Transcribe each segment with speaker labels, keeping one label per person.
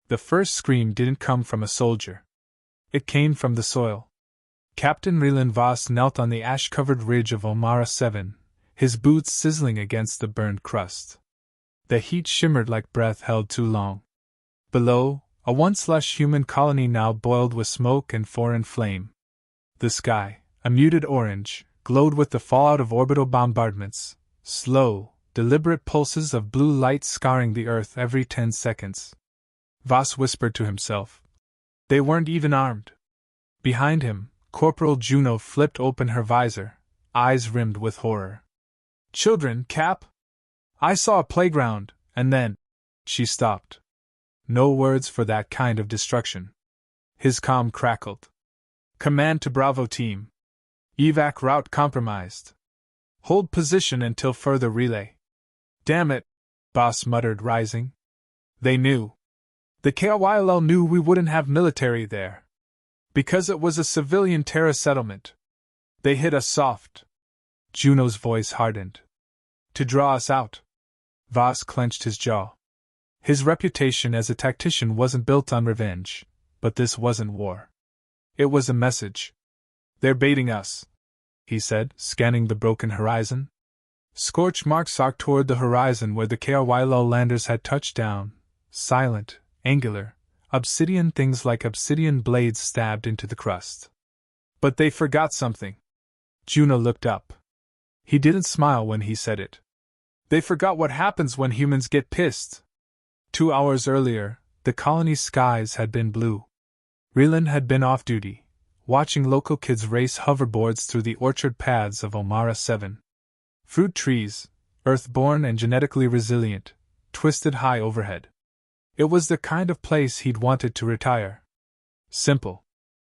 Speaker 1: The first scream didn't come from a soldier. It came from the soil. Captain Rylen Voss knelt on the ash-covered ridge of Omara 7, his boots sizzling against the burned crust. The heat shimmered like breath held too long. Below, a once-lush human colony now boiled with smoke and foreign flame. The sky, a muted orange, glowed with the fallout of orbital bombardments, slow, deliberate pulses of blue light scarring the earth every 10 seconds. Voss whispered to himself. They weren't even armed. Behind him, Corporal Juno flipped open her visor, eyes rimmed with horror. Children, Cap! I saw a playground, and then. She stopped. No words for that kind of destruction. His comm crackled. Command to Bravo Team. Evac route compromised. Hold position until further relay. Damn it, Voss muttered, rising. They knew. The KRYL knew we wouldn't have military there. Because it was a civilian terror settlement. They hit us soft. Juno's voice hardened. To draw us out. Voss clenched his jaw. His reputation as a tactician wasn't built on revenge, but this wasn't war. It was a message. They're baiting us, he said, scanning the broken horizon. Scorched marks arced toward the horizon where the KRYL landers had touched down, silent, angular, obsidian things like obsidian blades stabbed into the crust. But they forgot something. Juno looked up. He didn't smile when he said it. They forgot what happens when humans get pissed. 2 hours earlier, the colony's skies had been blue. Rylen had been off duty, watching local kids race hoverboards through the orchard paths of Omara 7. Fruit trees, earth-born and genetically resilient, twisted high overhead. It was the kind of place he'd wanted to retire. Simple.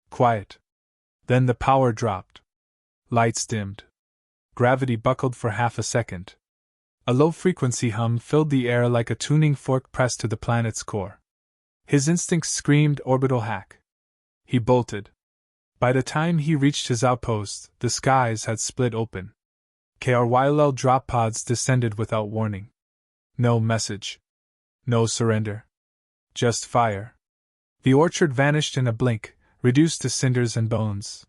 Speaker 1: Quiet. Then the power dropped. Lights dimmed. Gravity buckled for half a second. A low-frequency hum filled the air like a tuning fork pressed to the planet's core. His instincts screamed orbital hack. He bolted. By the time he reached his outpost, the skies had split open. KRYL drop pods descended without warning. No message. No surrender. Just fire. The orchard vanished in a blink, reduced to cinders and bones.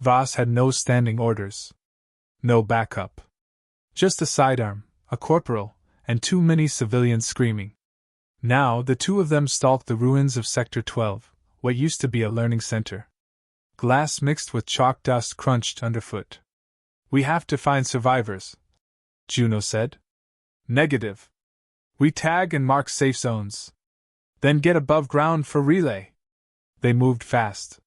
Speaker 1: Voss had no standing orders. No backup. Just a sidearm, a corporal, and too many civilians screaming. Now the two of them stalked the ruins of Sector 12, what used to be a learning center. Glass mixed with chalk dust crunched underfoot. We have to find survivors, Juno said. Negative. We tag and mark safe zones. Then get above ground for relay. They moved fast.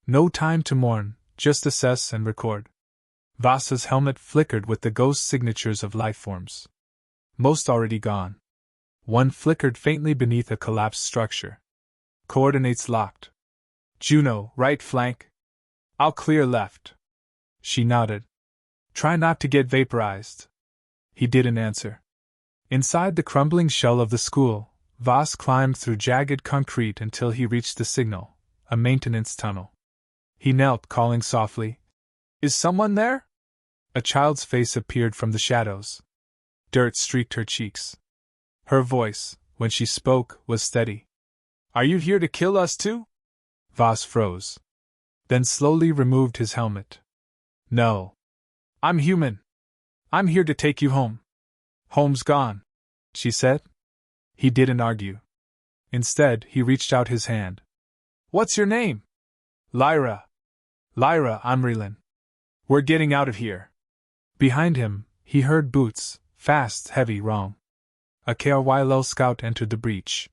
Speaker 1: No time to mourn, just assess and record. Voss's helmet flickered with the ghost signatures of lifeforms. Most already gone. One flickered faintly beneath a collapsed structure. Coordinates locked. Juno, right flank. I'll clear left. She nodded. Try not to get vaporized. He didn't answer. Inside the crumbling shell of the school, Voss climbed through jagged concrete until he reached the signal, a maintenance tunnel. He knelt, calling softly. Is someone there? A child's face appeared from the shadows. Dirt streaked her cheeks. Her voice, when she spoke, was steady. Are you here to kill us too? Voss froze. Then slowly removed his helmet. No. I'm human. I'm here to take you home. Home's gone, she said. He didn't argue. Instead, he reached out his hand. What's your name? Leira. Leira, I'm Rylen. We're getting out of here. Behind him, he heard boots, fast, heavy, wrong. A KRYL scout entered the breach.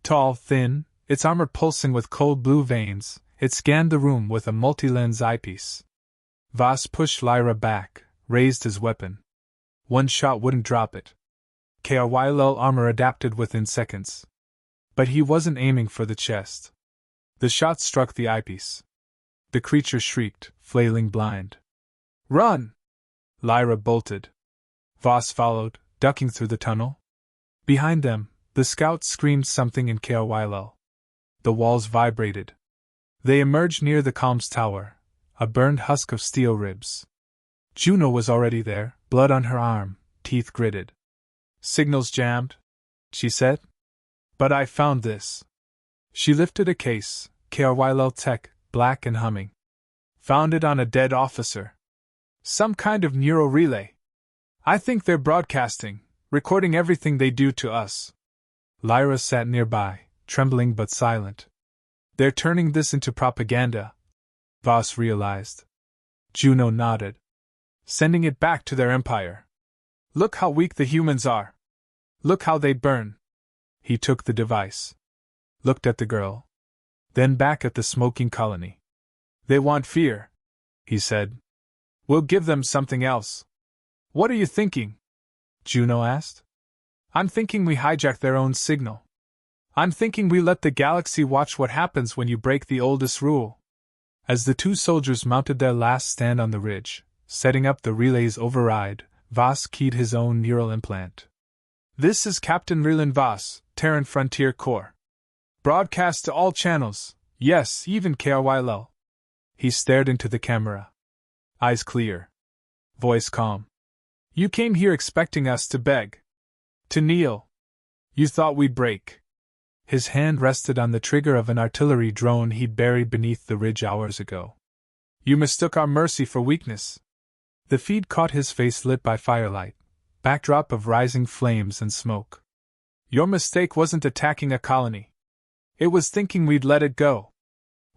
Speaker 1: Tall, thin, its armor pulsing with cold blue veins, it scanned the room with a multi-lens eyepiece. Voss pushed Leira back, raised his weapon. One shot wouldn't drop it. KRYL armor adapted within seconds. But he wasn't aiming for the chest. The shot struck the eyepiece. The creature shrieked, flailing blind. Run! Leira bolted. Voss followed, ducking through the tunnel. Behind them, the scout screamed something in KRYL. The walls vibrated. They emerged near the comms tower, a burned husk of steel ribs. Juno was already there, blood on her arm, teeth gritted. Signals jammed, she said. But I found this. She lifted a case, HFY Tech, black and humming. Found it on a dead officer. Some kind of neural relay. I think they're broadcasting, recording everything they do to us. Leira sat nearby, trembling but silent. They're turning this into propaganda, Voss realized. Juno nodded. Sending it back to their empire. Look how weak the humans are. Look how they burn. He took the device. Looked at the girl. Then back at the smoking colony. They want fear, he said. We'll give them something else. What are you thinking? Juno asked. I'm thinking we hijack their own signal. I'm thinking we let the galaxy watch what happens when you break the oldest rule. As the two soldiers mounted their last stand on the ridge, setting up the relay's override, Voss keyed his own neural implant. This is Captain Rylen Voss, Terran Frontier Corps. Broadcast to all channels, yes, even HFY. He stared into the camera. Eyes clear. Voice calm. You came here expecting us to beg. To kneel. You thought we'd break. His hand rested on the trigger of an artillery drone he'd buried beneath the ridge hours ago. You mistook our mercy for weakness. The feed caught his face lit by firelight, backdrop of rising flames and smoke. Your mistake wasn't attacking a colony. It was thinking we'd let it go.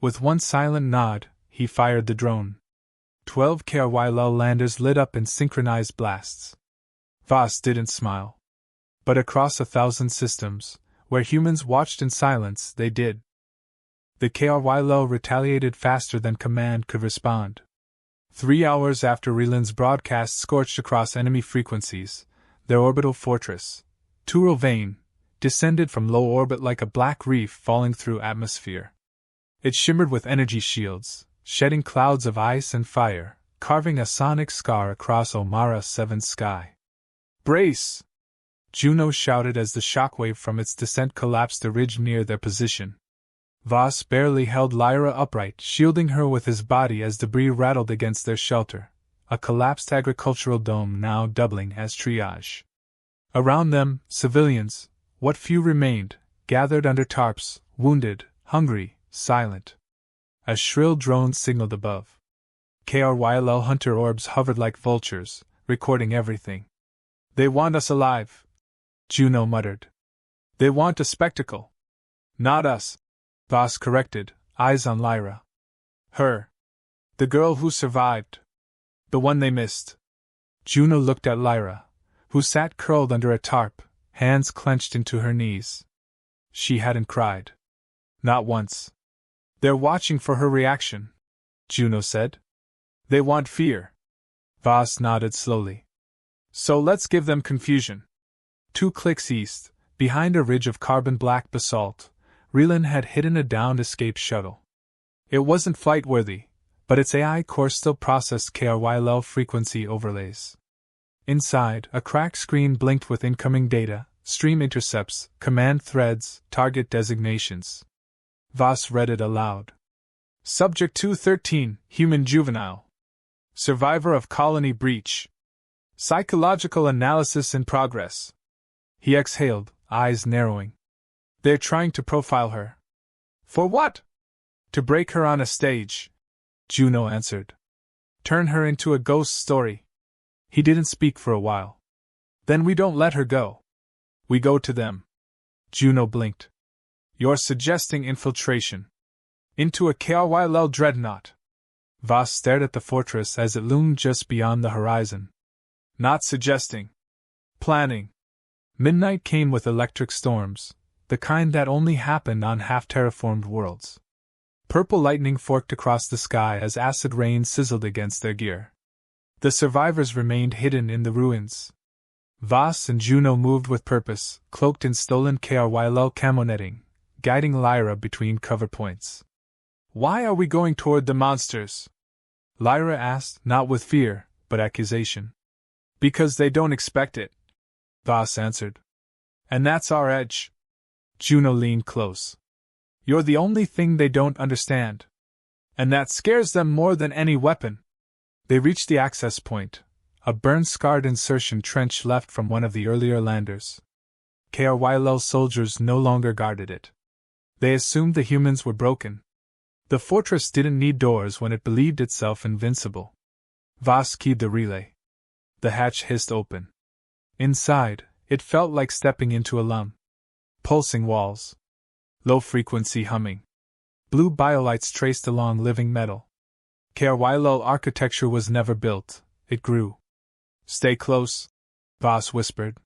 Speaker 1: With one silent nod, he fired the drone. 12 HFY landers lit up in synchronized blasts. Voss didn't smile. But across 1,000 systems, where humans watched in silence, they did. The HFY retaliated faster than command could respond. 3 hours after Rylen's broadcast scorched across enemy frequencies, their orbital fortress, Tural Vane, descended from low orbit like a black reef falling through atmosphere. It shimmered with energy shields, shedding clouds of ice and fire, carving a sonic scar across Omara 7's sky. Brace! Juno shouted as the shockwave from its descent collapsed a ridge near their position. Voss barely held Leira upright, shielding her with his body as debris rattled against their shelter, a collapsed agricultural dome now doubling as triage. Around them, civilians, what few remained, gathered under tarps, wounded, hungry, silent. A shrill drone signaled above. HFY hunter orbs hovered like vultures, recording everything. They want us alive, Juno muttered. They want a spectacle. Not us, Voss corrected, eyes on Leira. Her. The girl who survived. The one they missed. Juno looked at Leira, who sat curled under a tarp, hands clenched into her knees. She hadn't cried. Not once. They're watching for her reaction, Juno said. They want fear. Voss nodded slowly. So let's give them confusion. 2 clicks east, behind a ridge of carbon-black basalt, Rylen had hidden a downed escape shuttle. It wasn't flight-worthy, but its AI core still processed HFY frequency overlays. Inside, a cracked screen blinked with incoming data, stream intercepts, command threads, target designations. Voss read it aloud. Subject 213, human juvenile. Survivor of colony breach. Psychological analysis in progress. He exhaled, eyes narrowing. They're trying to profile her. For what? To break her on a stage, Juno answered. Turn her into a ghost story. He didn't speak for a while. Then we don't let her go. We go to them. Juno blinked. You're suggesting infiltration. Into a HFY dreadnought. Voss stared at the fortress as it loomed just beyond the horizon. Not suggesting. Planning. Midnight came with electric storms, the kind that only happened on half-terraformed worlds. Purple lightning forked across the sky as acid rain sizzled against their gear. The survivors remained hidden in the ruins. Voss and Juno moved with purpose, cloaked in stolen HFY camo netting, guiding Leira between cover points. Why are we going toward the monsters? Leira asked, not with fear, but accusation. Because they don't expect it, Voss answered. And that's our edge. Juno leaned close. You're the only thing they don't understand. And that scares them more than any weapon. They reached the access point, a burn-scarred insertion trench left from one of the earlier landers. HFY soldiers no longer guarded it. They assumed the humans were broken. The fortress didn't need doors when it believed itself invincible. Voss keyed the relay. The hatch hissed open. Inside, it felt like stepping into a lum. Pulsing walls. Low-frequency humming. Blue biolights traced along living metal. HFY architecture was never built, it grew. Stay close, Voss whispered.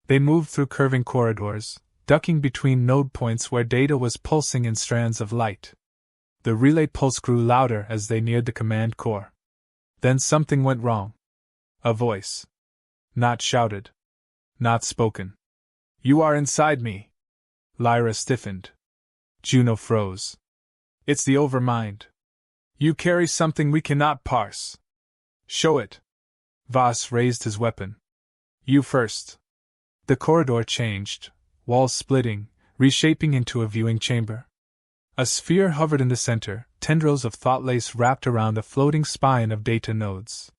Speaker 1: They moved through curving corridors, ducking between node points where data was pulsing in strands of light. The relay pulse grew louder as they neared the command core. Then something went wrong. A voice. Not shouted. Not spoken. You are inside me. Leira stiffened. Juno froze. It's the Overmind. You carry something we cannot parse. Show it. Voss raised his weapon. You first. The corridor changed, walls splitting, reshaping into a viewing chamber. A sphere hovered in the center, tendrils of thought lace wrapped around a floating spine of data nodes.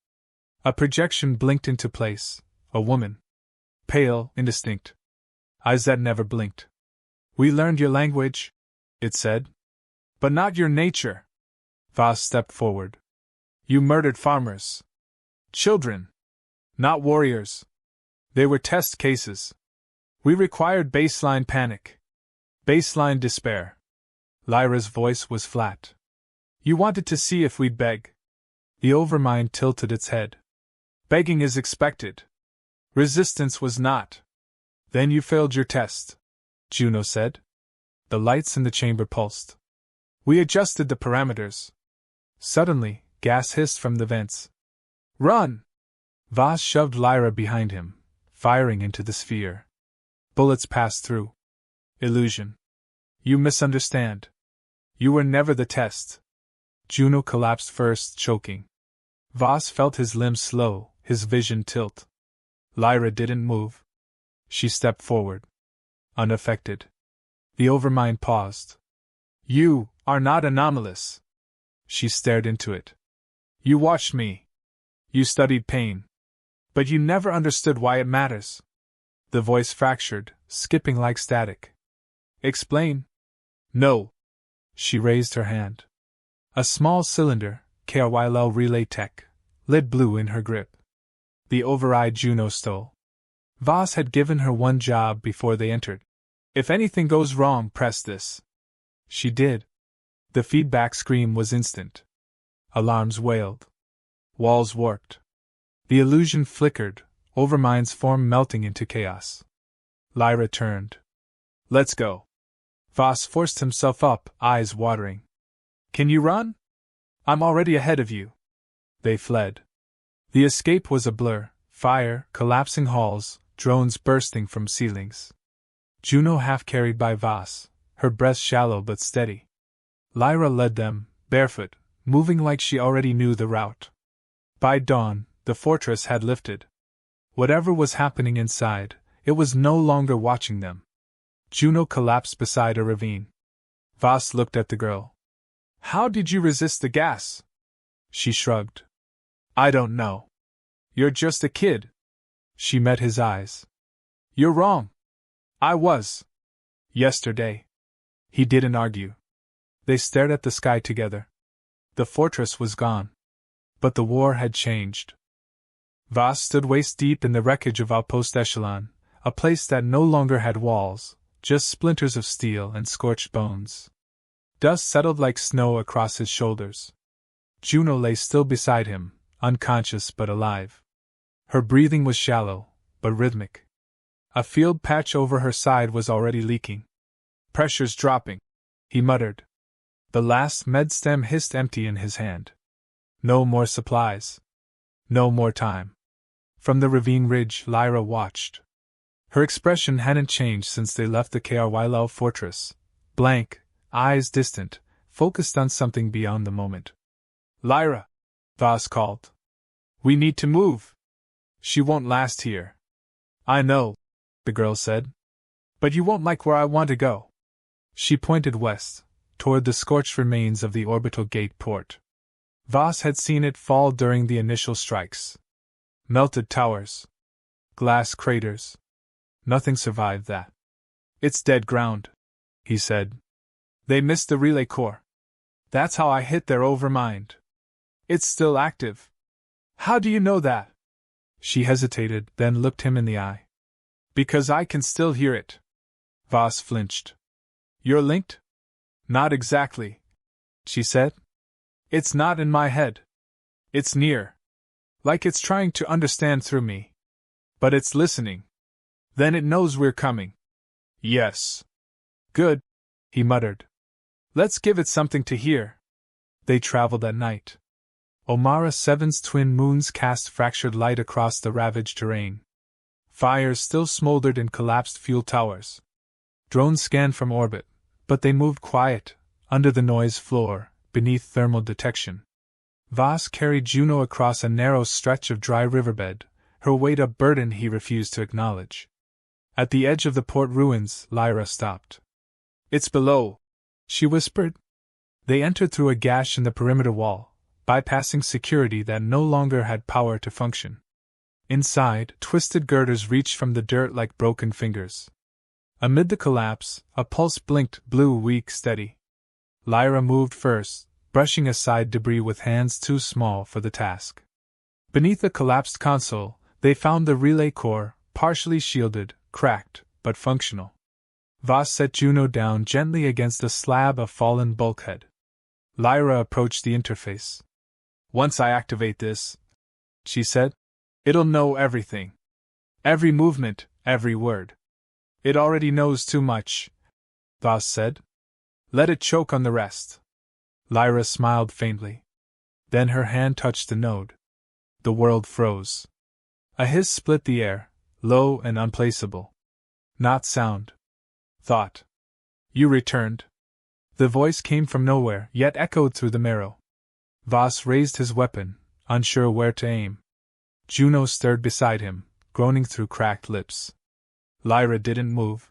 Speaker 1: A projection blinked into place, a woman. Pale, indistinct. Eyes that never blinked. We learned your language, it said. But not your nature. Voss stepped forward. You murdered farmers. Children. Not warriors. They were test cases. We required baseline panic. Baseline despair. Lyra's voice was flat. You wanted to see if we'd beg. The Overmind tilted its head. Begging is expected. Resistance was not. Then you failed your test, Juno said. The lights in the chamber pulsed. We adjusted the parameters. Suddenly, gas hissed from the vents. Run! Voss shoved Leira behind him, firing into the sphere. Bullets passed through. Illusion. You misunderstand. You were never the test. Juno collapsed first, choking. Voss felt his limbs slow, his vision tilt. Leira didn't move. She stepped forward. Unaffected. The Overmind paused. You are not anomalous. She stared into it. You watched me. You studied pain. But you never understood why it matters. The voice fractured, skipping like static. Explain. No. She raised her hand. A small cylinder, HFY relay tech, lit blue in her grip. The override Juno stole. Voss had given her one job before they entered. If anything goes wrong, press this. She did. The feedback scream was instant. Alarms wailed. Walls warped. The illusion flickered, Overmind's form melting into chaos. Leira turned. Let's go. Voss forced himself up, eyes watering. Can you run? I'm already ahead of you. They fled. The escape was a blur, fire, collapsing halls, drones bursting from ceilings. Juno half carried by Voss, her breath shallow but steady. Leira led them, barefoot, moving like she already knew the route. By dawn, the fortress had lifted. Whatever was happening inside, it was no longer watching them. Juno collapsed beside a ravine. Voss looked at the girl. How did you resist the gas? She shrugged. I don't know. You're just a kid. She met his eyes. You're wrong. I was. Yesterday. He didn't argue. They stared at the sky together. The fortress was gone. But the war had changed. Voss stood waist-deep in the wreckage of Outpost Echelon, a place that no longer had walls, just splinters of steel and scorched bones. Dust settled like snow across his shoulders. Juno lay still beside him, unconscious but alive. Her breathing was shallow, but rhythmic. A field patch over her side was already leaking. Pressure's dropping, he muttered. The last med stem hissed empty in his hand. No more supplies. No more time. From the ravine ridge, Leira watched. Her expression hadn't changed since they left the HFY fortress. Blank, eyes distant, focused on something beyond the moment. Leira, Voss called. We need to move. She won't last here. I know, the girl said. But you won't like where I want to go. She pointed west, toward the scorched remains of the orbital gate port. Voss had seen it fall during the initial strikes. Melted towers. Glass craters. Nothing survived that. It's dead ground, he said. They missed the relay core. That's how I hit their Overmind. It's still active. How do you know that? She hesitated, then looked him in the eye. Because I can still hear it. Voss flinched. You're linked? Not exactly, she said. It's not in my head. It's near. Like it's trying to understand through me. But it's listening. Then it knows we're coming. Yes. Good, he muttered. Let's give it something to hear. They traveled at night. Omara 7's twin moons cast fractured light across the ravaged terrain. Fires still smoldered in collapsed fuel towers. Drones scanned from orbit, but they moved quiet, under the noise floor, beneath thermal detection. Voss carried Juno across a narrow stretch of dry riverbed, her weight a burden he refused to acknowledge. At the edge of the port ruins, Leira stopped. It's below, she whispered. They entered through a gash in the perimeter wall, bypassing security that no longer had power to function. Inside, twisted girders reached from the dirt like broken fingers. Amid the collapse, a pulse blinked, blue, weak, steady. Leira moved first, brushing aside debris with hands too small for the task. Beneath the collapsed console, they found the relay core, partially shielded, cracked, but functional. Voss set Juno down gently against a slab of fallen bulkhead. Leira approached the interface. Once I activate this, she said, it'll know everything. Every movement, every word. It already knows too much, Voss said. Let it choke on the rest. Leira smiled faintly. Then her hand touched the node. The world froze. A hiss split the air, low and unplaceable. Not sound. Thought. You returned. The voice came from nowhere, yet echoed through the marrow. Voss raised his weapon, unsure where to aim. Juno stirred beside him, groaning through cracked lips. Leira didn't move.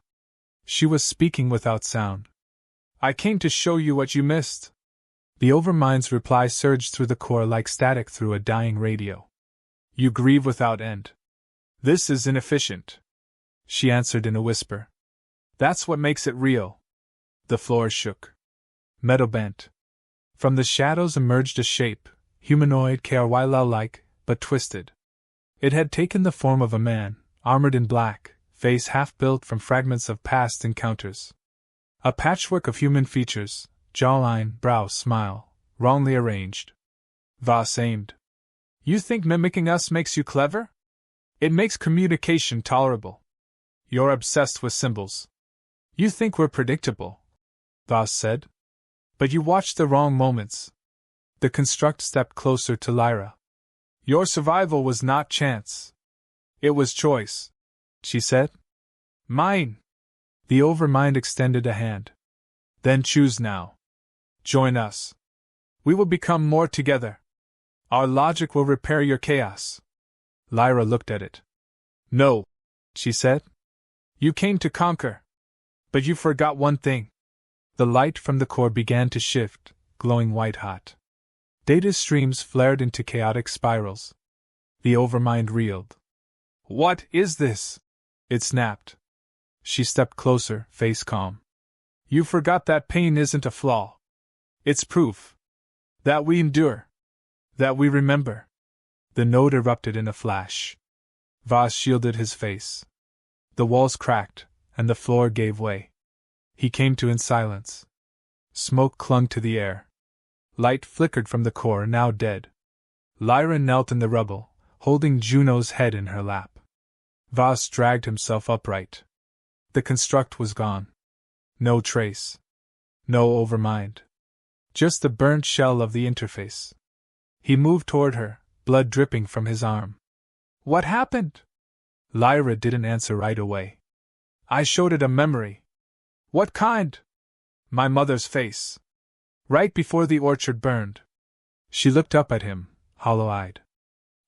Speaker 1: She was speaking without sound. I came to show you what you missed. The Overmind's reply surged through the core like static through a dying radio. You grieve without end. This is inefficient, she answered in a whisper. That's what makes it real. The floor shook. Metal bent. From the shadows emerged a shape, humanoid HFY-like, but twisted. It had taken the form of a man, armored in black, face half-built from fragments of past encounters. A patchwork of human features, jawline, brow, smile, wrongly arranged. Voss aimed. You think mimicking us makes you clever? It makes communication tolerable. You're obsessed with symbols. You think we're predictable, Voss said. But you watched the wrong moments. The construct stepped closer to Leira. Your survival was not chance. It was choice, she said. Mine. The Overmind extended a hand. Then choose now. Join us. We will become more together. Our logic will repair your chaos. Leira looked at it. No, she said. You came to conquer. But you forgot one thing. The light from the core began to shift, glowing white-hot. Data streams flared into chaotic spirals. The Overmind reeled. What is this? It snapped. She stepped closer, face calm. You forgot that pain isn't a flaw. It's proof. That we endure. That we remember. The node erupted in a flash. Voss shielded his face. The walls cracked, and the floor gave way. He came to in silence. Smoke clung to the air. Light flickered from the core, now dead. Leira knelt in the rubble, holding Juno's head in her lap. Voss dragged himself upright. The construct was gone. No trace. No Overmind. Just the burnt shell of the interface. He moved toward her, blood dripping from his arm. What happened? Leira didn't answer right away. I showed it a memory. What kind? My mother's face. Right before the orchard burned. She looked up at him, hollow-eyed.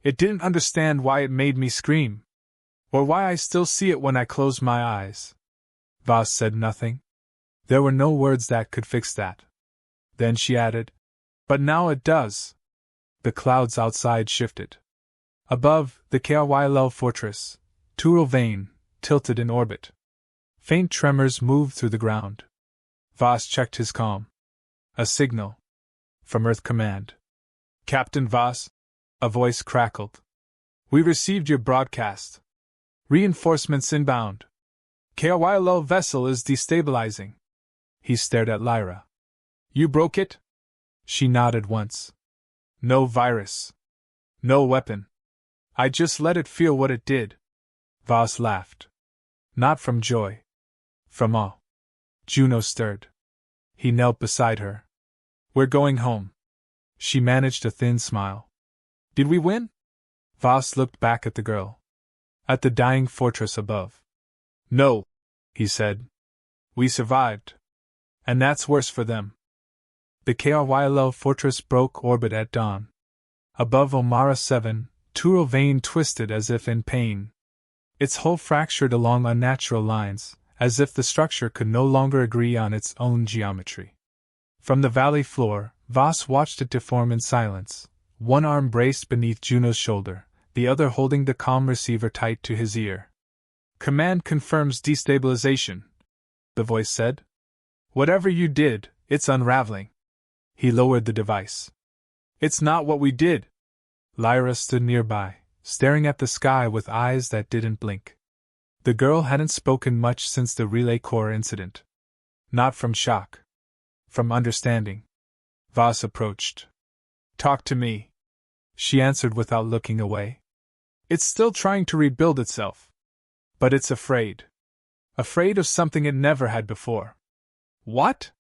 Speaker 1: It didn't understand why it made me scream. Or why I still see it when I close my eyes. Voss said nothing. There were no words that could fix that. Then she added, but now it does. The clouds outside shifted. Above, the HFY fortress, Turil Vane, tilted in orbit. Faint tremors moved through the ground. Voss checked his calm. A signal. From Earth Command. Captain Voss? A voice crackled. We received your broadcast. Reinforcements inbound. HFY vessel is destabilizing. He stared at Leira. You broke it? She nodded once. No virus. No weapon. I just let it feel what it did. Voss laughed. Not from joy. From awe. Juno stirred. He knelt beside her. We're going home. She managed a thin smile. Did we win? Voss looked back at the girl. At the dying fortress above. No, he said. We survived. And that's worse for them. The HFY fortress broke orbit at dawn. Above Omara 7, Turo Vane twisted as if in pain. Its hull fractured along unnatural lines, as if the structure could no longer agree on its own geometry. From the valley floor, Voss watched it deform in silence, one arm braced beneath Juno's shoulder, the other holding the comm receiver tight to his ear. Command confirms destabilization, the voice said. Whatever you did, it's unraveling. He lowered the device. It's not what we did. Leira stood nearby, staring at the sky with eyes that didn't blink. The girl hadn't spoken much since the relay core incident. Not from shock. From understanding. Voss approached. Talk to me. She answered without looking away. It's still trying to rebuild itself. But it's afraid. Afraid of something it never had before. What?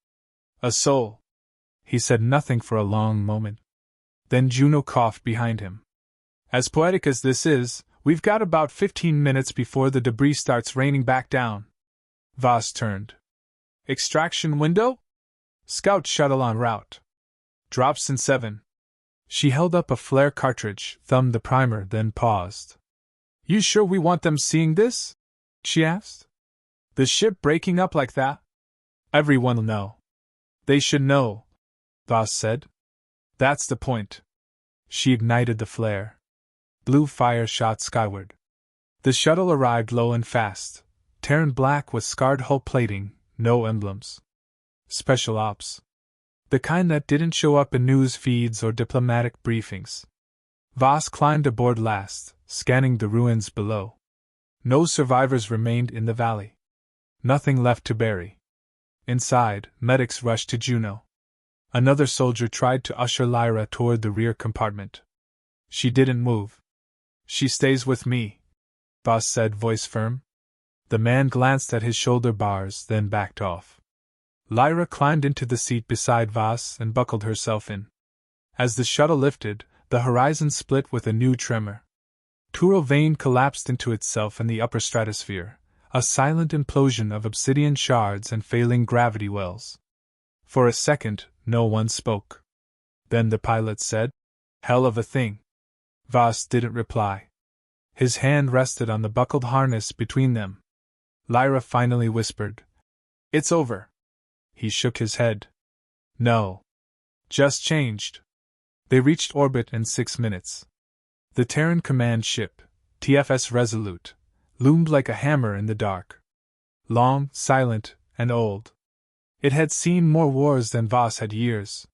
Speaker 1: A soul. He said nothing for a long moment. Then Juno coughed behind him. As poetic as this is, we've got about 15 minutes before the debris starts raining back down. Voss turned. Extraction window? Scout shuttle en route. Drops in 7. She held up a flare cartridge, thumbed the primer, then paused. You sure we want them seeing this? She asked. The ship breaking up like that? Everyone'll know. They should know, Voss said. That's the point. She ignited the flare. Blue fire shot skyward. The shuttle arrived low and fast, Terran black with scarred hull plating, no emblems. Special ops. The kind that didn't show up in news feeds or diplomatic briefings. Voss climbed aboard last, scanning the ruins below. No survivors remained in the valley. Nothing left to bury. Inside, medics rushed to Juno. Another soldier tried to usher Leira toward the rear compartment. She didn't move. She stays with me, Voss said, voice firm. The man glanced at his shoulder bars, then backed off. Leira climbed into the seat beside Voss and buckled herself in. As the shuttle lifted, the horizon split with a new tremor. Turo Vane collapsed into itself in the upper stratosphere, a silent implosion of obsidian shards and failing gravity wells. For a second, no one spoke. Then the pilot said, Hell of a thing. Voss didn't reply. His hand rested on the buckled harness between them. Leira finally whispered, It's over. He shook his head. No. Just changed. They reached orbit in 6 minutes. The Terran command ship, TFS Resolute, loomed like a hammer in the dark. Long, silent, and old. It had seen more wars than Voss had years.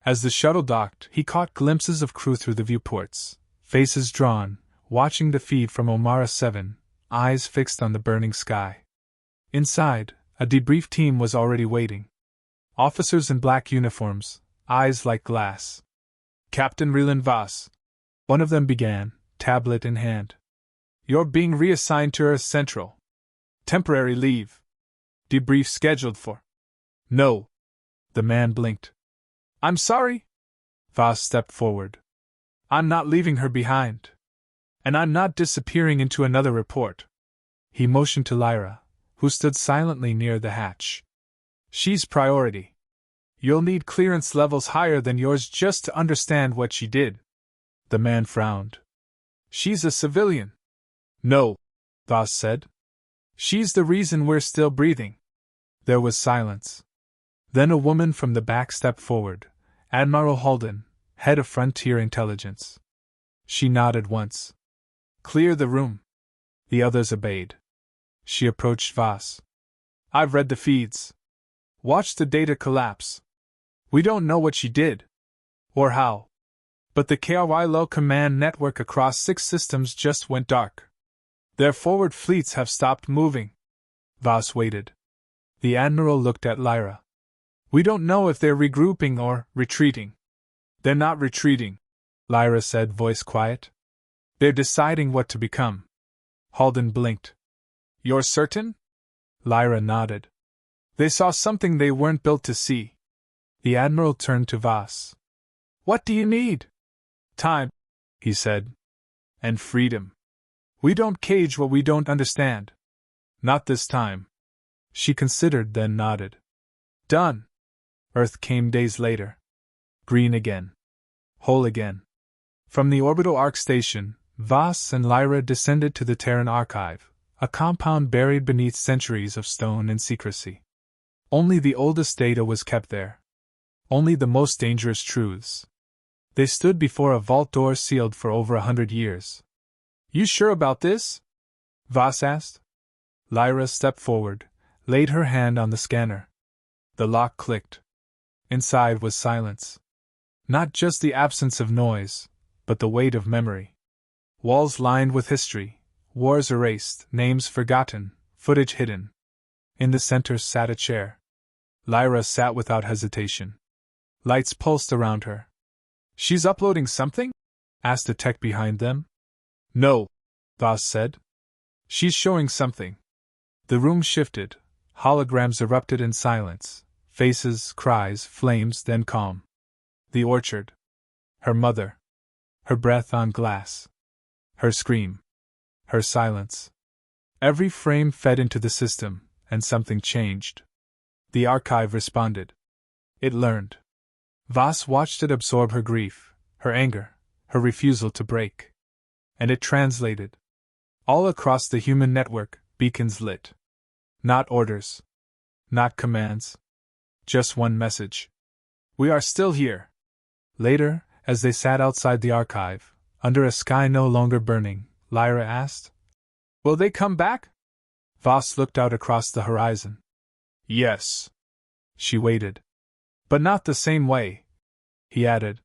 Speaker 1: As the shuttle docked, he caught glimpses of crew through the viewports, faces drawn, watching the feed from Omara 7, eyes fixed on the burning sky. Inside, a debrief team was already waiting. Officers in black uniforms, eyes like glass. Captain Rylen Voss, one of them began, tablet in hand. You're being reassigned to Earth Central. Temporary leave. Debrief scheduled for. No. The man blinked. I'm sorry. Voss stepped forward. I'm not leaving her behind. And I'm not disappearing into another report. He motioned to Leira, who stood silently near the hatch. She's priority. You'll need clearance levels higher than yours just to understand what she did. The man frowned. She's a civilian. No, Voss said. She's the reason we're still breathing. There was silence. Then a woman from the back stepped forward, Admiral Holden, head of Frontier Intelligence. She nodded once. Clear the room. The others obeyed. She approached Voss. I've read the feeds. Watched the data collapse. We don't know what she did. Or how. But the KRY low command network across 6 systems just went dark. Their forward fleets have stopped moving. Voss waited. The Admiral looked at Leira. We don't know if they're regrouping or retreating. They're not retreating, Leira said, voice quiet. They're deciding what to become. Halden blinked. You're certain? Leira nodded. They saw something they weren't built to see. The Admiral turned to Voss. What do you need? Time, he said. And freedom. We don't cage what we don't understand. Not this time. She considered, then nodded. Done. Earth came days later. Green again. Whole again. From the orbital arc station, Voss and Leira descended to the Terran archive, a compound buried beneath centuries of stone and secrecy. Only the oldest data was kept there. Only the most dangerous truths. They stood before a vault door sealed for over 100 years. You sure about this? Voss asked. Leira stepped forward, laid her hand on the scanner. The lock clicked. Inside was silence. Not just the absence of noise, but the weight of memory. Walls lined with history, wars erased, names forgotten, footage hidden. In the center sat a chair. Leira sat without hesitation. Lights pulsed around her. She's uploading something? Asked a tech behind them. No, Voss said. She's showing something. The room shifted. Holograms erupted in silence. Faces, cries, flames, then calm. The orchard. Her mother. Her breath on glass. Her scream. Her silence. Every frame fed into the system, and something changed. The archive responded. It learned. Voss watched it absorb her grief, her anger, her refusal to break. And it translated. All across the human network, beacons lit. Not orders. Not commands. Just one message. We are still here. Later, as they sat outside the archive, under a sky no longer burning, Leira asked, Will they come back? Voss looked out across the horizon. Yes. She waited. But not the same way, he added.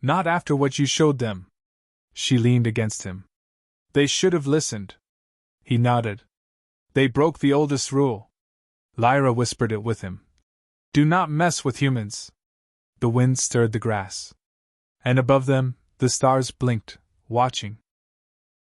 Speaker 1: Not after what you showed them. She leaned against him. They should have listened. He nodded. They broke the oldest rule. Leira whispered it with him. Do not mess with humans. The wind stirred the grass. And above them, the stars blinked, watching,